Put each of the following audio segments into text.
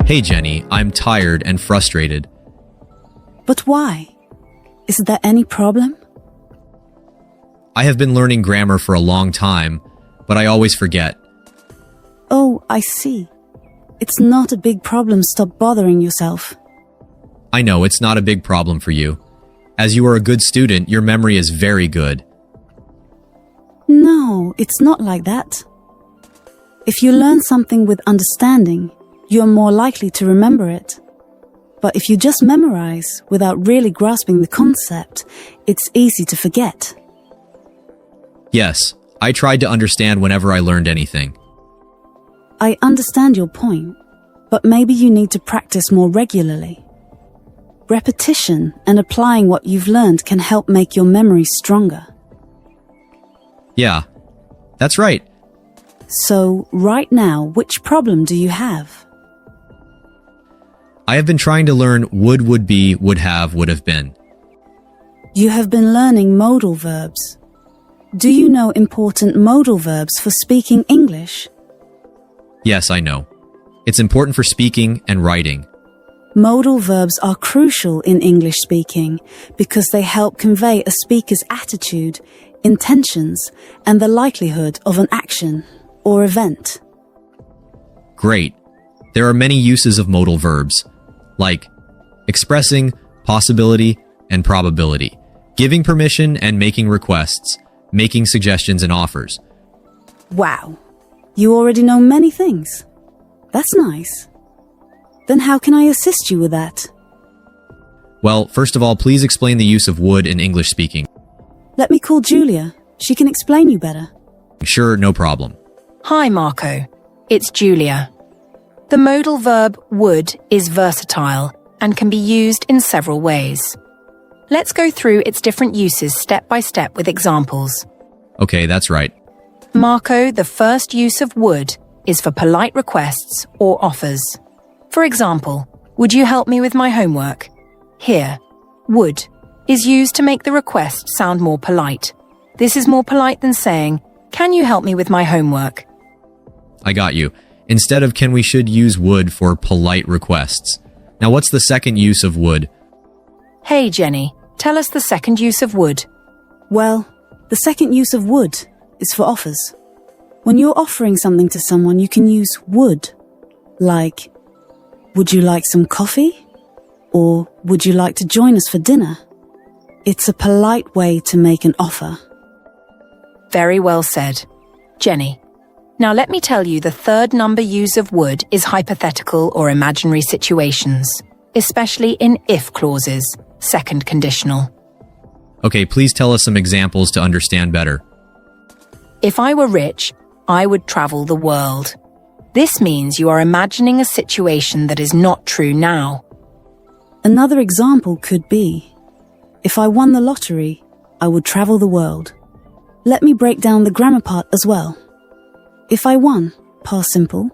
Hey Jenny, I'm tired and frustrated. But why? Is there any problem? I have been learning grammar for a long time, but I always forget. Oh, I see. It's not a big problem. Stop bothering yourself. I know it's not a big problem for you. As you are a good student, your memory is very good. No, it's not like that. If you learn something with understanding, you are more likely to remember it. But if you just memorize without really grasping the concept, it's easy to forget. Yes, I tried to understand whenever I learned anything. I understand your point, but maybe you need to practice more regularly. Repetition and applying what you've learned can help make your memory stronger. Yeah, that's right. So, right now, which problem do you have? I have been trying to learn would be, would have been. You have been learning modal verbs. Do you know important modal verbs for speaking English? Yes, I know. It's important for speaking and writing. Modal verbs are crucial in English speaking because they help convey a speaker's attitude, intentions, and the likelihood of an action or event. Great. There are many uses of modal verbs, like expressing, possibility, and probability, giving permission and making requests, making suggestions and offers. Wow, you already know many things. That's nice. Then how can I assist you with that? Well, first of all, please explain the use of would in English speaking. Let me call Julia. She can explain you better. Sure, no problem. Hi, Marco. It's Julia. The modal verb would is versatile and can be used in several ways. Let's go through its different uses step by step with examples. Okay, that's right. Marco, the first use of would is for polite requests or offers. For example, would you help me with my homework? Here, would is used to make the request sound more polite. This is more polite than saying, can you help me with my homework? I got you. Instead of can, we should use would for polite requests. Now, what's the second use of would? Hey, Jenny, tell us the second use of would. Well, the second use of would is for offers. When you're offering something to someone, you can use would, like, would you like some coffee? Or would you like to join us for dinner? It's a polite way to make an offer. Very well said. Jenny, now let me tell you the third number use of would is hypothetical or imaginary situations, especially in if clauses, second conditional. Okay, please tell us some examples to understand better. If I were rich, I would travel the world. This means you are imagining a situation that is not true now. Another example could be, if I won the lottery, I would travel the world. Let me break down the grammar part as well. If I won, past simple.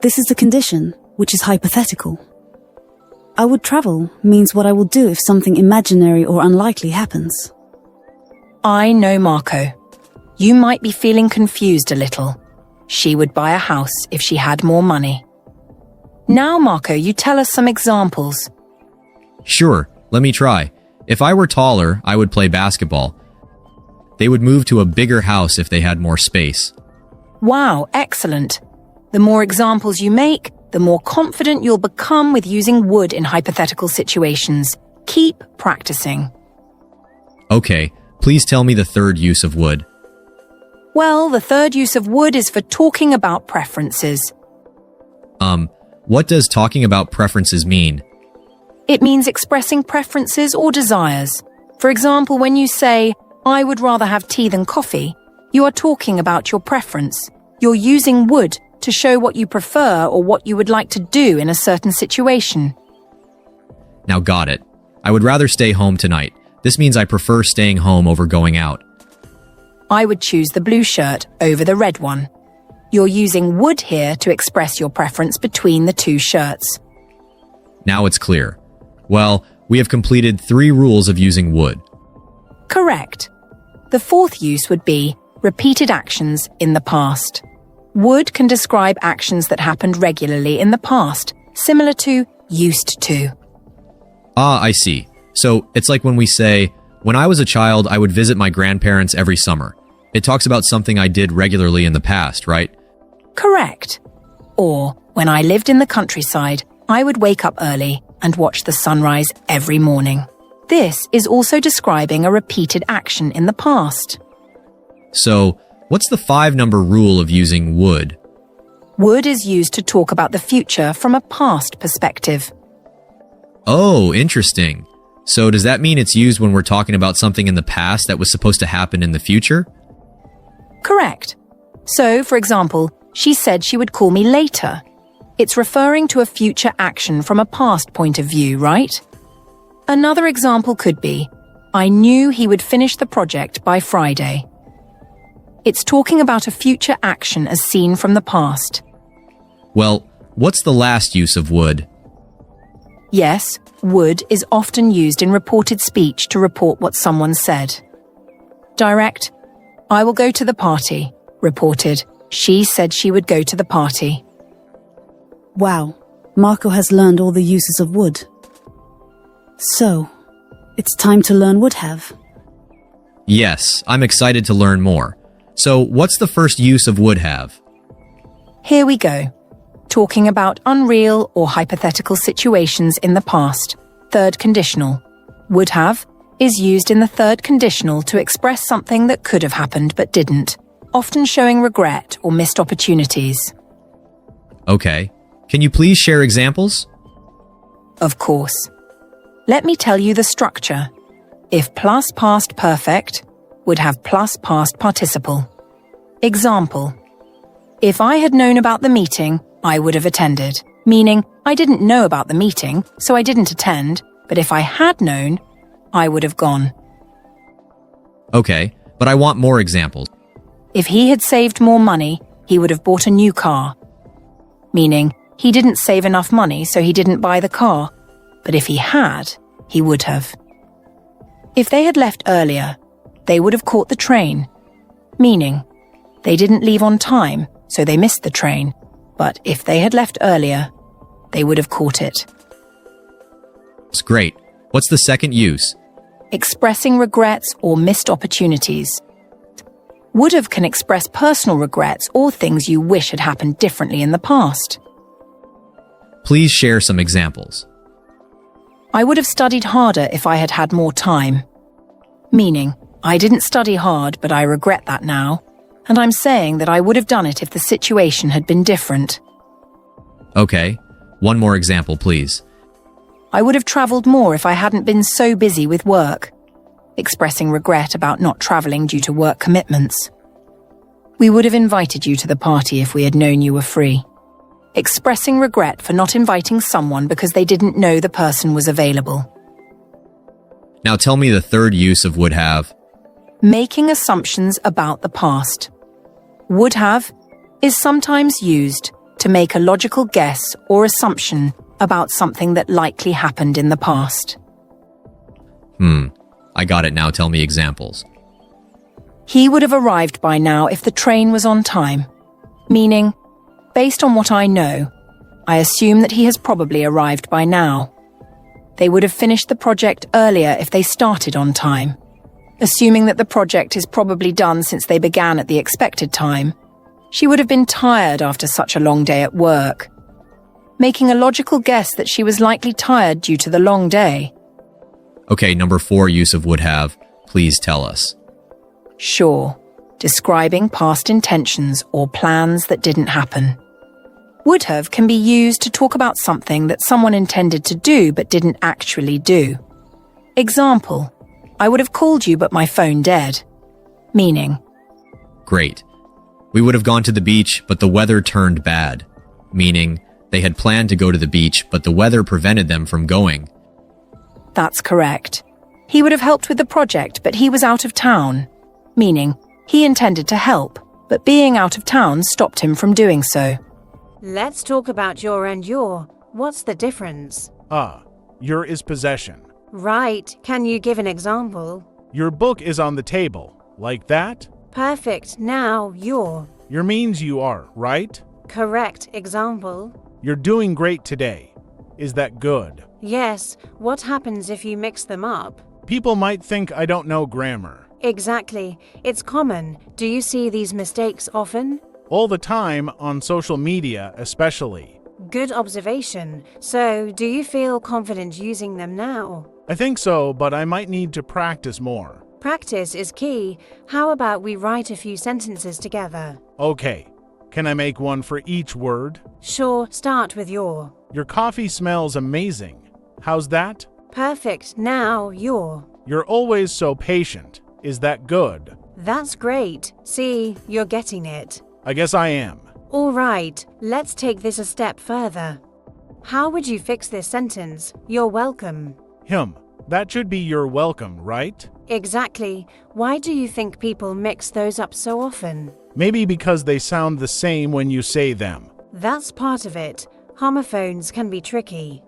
This is the condition, which is hypothetical. I would travel means what I will do if something imaginary or unlikely happens. I know Marco. You might be feeling confused a little. She would buy a house if she had more money. Now, Marco, you tell us some examples. Sure, let me try. If I were taller, I would play basketball. They would move to a bigger house if they had more space. Wow, excellent. The more examples you make, the more confident you'll become with using would in hypothetical situations. Keep practicing. Okay, please tell me the third use of would. Well, the third use of would is for talking about preferences. What does talking about preferences mean? It means expressing preferences or desires. For example, when you say, I would rather have tea than coffee, you are talking about your preference. You're using would to show what you prefer or what you would like to do in a certain situation. Now got it. I would rather stay home tonight. This means I prefer staying home over going out. I would choose the blue shirt over the red one. You're using would here to express your preference between the two shirts. Now it's clear. Well, we have completed 3 rules of using would. Correct. The fourth use would be repeated actions in the past. Would can describe actions that happened regularly in the past, similar to used to. Ah, I see. So it's like when we say, when I was a child, I would visit my grandparents every summer. It talks about something I did regularly in the past, right? Correct. Or, when I lived in the countryside, I would wake up early and watch the sunrise every morning. This is also describing a repeated action in the past. So, what's the 5-number rule of using would? Would is used to talk about the future from a past perspective. Oh, interesting. So does that mean it's used when we're talking about something in the past that was supposed to happen in the future? Correct. So, for example, she said she would call me later. It's referring to a future action from a past point of view, right? Another example could be, I knew he would finish the project by Friday. It's talking about a future action as seen from the past. Well, what's the last use of would? Yes, would is often used in reported speech to report what someone said. Direct, I will go to the party. Reported, she said she would go to the party. Wow, Marco has learned all the uses of would. So, it's time to learn would have. Yes, I'm excited to learn more. So, what's the first use of would have? Here we go. Talking about unreal or hypothetical situations in the past. Third conditional. Would have is used in the third conditional to express something that could have happened but didn't, often showing regret or missed opportunities. Okay. Can you please share examples? Of course. Let me tell you the structure. If plus past perfect, would have plus past participle. Example. If I had known about the meeting, I would have attended. Meaning, I didn't know about the meeting, so I didn't attend, but if I had known, I would have gone. Okay, but I want more examples. If he had saved more money, he would have bought a new car. Meaning, he didn't save enough money, so he didn't buy the car. But if he had, he would have. If they had left earlier, they would have caught the train. Meaning, they didn't leave on time, so they missed the train. But if they had left earlier, they would have caught it. It's great. What's the second use? Expressing regrets or missed opportunities. Would have can express personal regrets or things you wish had happened differently in the past. Please share some examples. I would have studied harder if I had had more time. Meaning, I didn't study hard, but I regret that now. And I'm saying that I would have done it if the situation had been different. Okay. One more example, please. I would have travelled more if I hadn't been so busy with work. Expressing regret about not travelling due to work commitments. We would have invited you to the party if we had known you were free. Expressing regret for not inviting someone because they didn't know the person was available. Now tell me the third use of would have. Making assumptions about the past. Would have is sometimes used to make a logical guess or assumption about something that likely happened in the past. I got it now. Tell me examples. He would have arrived by now if the train was on time. Meaning, based on what I know, I assume that he has probably arrived by now. They would have finished the project earlier if they started on time. Assuming that the project is probably done since they began at the expected time. She would have been tired after such a long day at work. Making a logical guess that she was likely tired due to the long day. Okay, number 4 use of would have. Please tell us. Sure. Describing past intentions or plans that didn't happen. Would have can be used to talk about something that someone intended to do but didn't actually do. Example. I would have called you but my phone dead. Meaning. Great. We would have gone to the beach, but the weather turned bad. Meaning, they had planned to go to the beach, but the weather prevented them from going. That's correct. He would have helped with the project, but he was out of town. Meaning, he intended to help, but being out of town stopped him from doing so. Let's talk about your and your. What's the difference? Your is possession. Right. Can you give an example? Your book is on the table. Like that? Perfect. Now, your. Your means you are, right? Correct. Example? You're doing great today. Is that good? Yes. What happens if you mix them up? People might think I don't know grammar. Exactly. It's common. Do you see these mistakes often? All the time, on social media especially. Good observation. So, do you feel confident using them now? I think so, but I might need to practice more. Practice is key. How about we write a few sentences together? Okay. Can I make one for each word? Sure, start with your. Your coffee smells amazing. How's that? Perfect. Now, your. You're always so patient. Is that good? That's great. See, you're getting it. I guess I am. All right, let's take this a step further. How would you fix this sentence? You're welcome. That should be you're welcome, right? Exactly. Why do you think people mix those up so often? Maybe because they sound the same when you say them. That's part of it. Homophones can be tricky.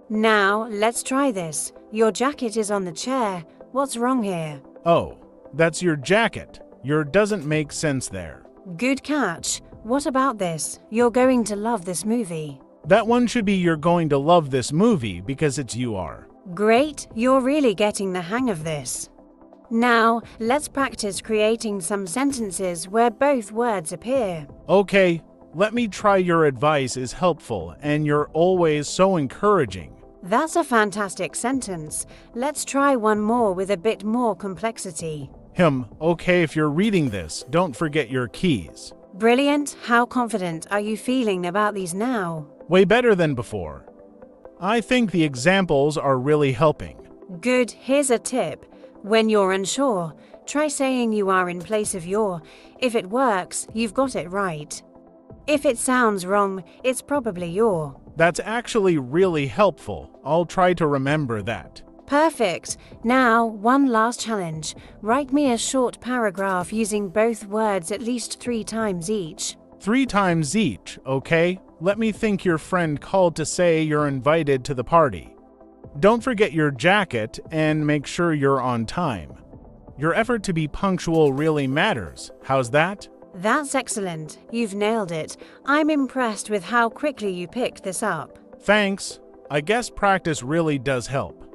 Now, let's try this. Your jacket is on the chair. What's wrong here? Oh, that's your jacket. Your doesn't make sense there. Good catch. What about this? You're going to love this movie. That one should be you're going to love this movie because it's you are. Great, you're really getting the hang of this. Now, let's practice creating some sentences where both words appear. Okay, let me try. Your advice is helpful and you're always so encouraging. That's a fantastic sentence. Let's try one more with a bit more complexity. Okay, if you're reading this, don't forget your keys. Brilliant. How confident are you feeling about these now? Way better than before. I think the examples are really helping. Good. Here's a tip. When you're unsure, try saying you are in place of your. If it works, you've got it right. If it sounds wrong, it's probably your. That's actually really helpful. I'll try to remember that. Perfect. Now, one last challenge. Write me a short paragraph using both words at least 3 times each. 3 times each, okay? Let me think. Your friend called to say you're invited to the party. Don't forget your jacket and make sure you're on time. Your effort to be punctual really matters. How's that? That's excellent. You've nailed it. I'm impressed with how quickly you picked this up. Thanks. I guess practice really does help.